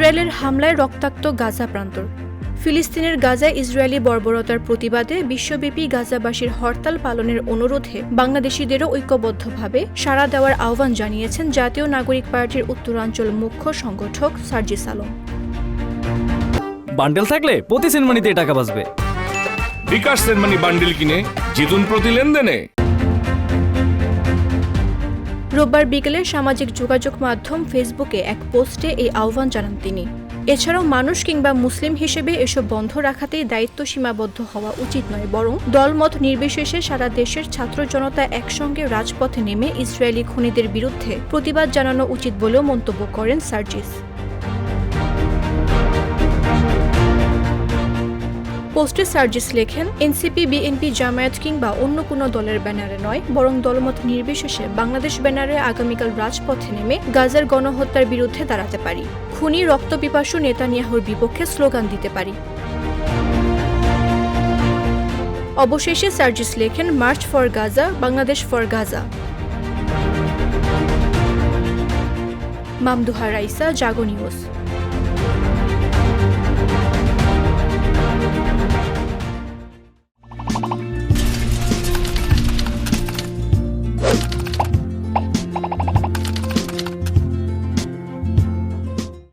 ইসরায়েলের হামলায় রক্তাক্ত গাজা প্রান্তর। ফিলিস্তিনের গাজায় ইসরায়েলি বর্বরতার প্রতিবাদে বিশ্বব্যাপী গাজাবাসীর হরতাল পালনের অনুরোধে বাংলাদেশিদেরও ঐক্যবদ্ধভাবে সাড়া দেওয়ার আহ্বান জানিয়েছেন জাতীয় নাগরিক পার্টির উত্তরাঞ্চল মুখ্য সংগঠক সার্জিস আলম। বান্ডেল থাকলে প্রতি সেনমানিতে টাকা বাঁচবে। বিকাশ সেনমানি বান্ডেল কিনে জিতুন প্রতি লেনদেনে। রোববার বিকেলে সামাজিক যোগাযোগ মাধ্যম ফেসবুকে এক পোস্টে এই আহ্বান জানান তিনি। এছাড়াও মানুষ কিংবা মুসলিম হিসেবে এসব বন্ধ রাখাতেই দায়িত্ব সীমাবদ্ধ হওয়া উচিত নয়, বরং দলমত নির্বিশেষে সারা দেশের ছাত্র জনতা একসঙ্গে রাজপথে নেমে ইসরায়েলি খুনিদের বিরুদ্ধে প্রতিবাদ জানানো উচিত বলেও মন্তব্য করেন সার্জিস। পোস্টে সার্জিস লেখেন, এনসিপি, বিএনপি, জামায়াত কিংবা অন্য কোনো দলের ব্যানারে নয়, বরং দলমত নির্বিশেষে বাংলাদেশ ব্যানারে আগামীকাল রাজপথে নেমে গাজার গণহত্যার বিরুদ্ধে দাঁড়াতে পারি। খুনি রক্তপিপাসু নেতানিয়াহুর বিপক্ষে স্লোগান দিতে পারি। অবশেষে সার্জিস লেখেন, March for Gaza, Bangladesh for Gaza. Mamduha Raisa, Jago news.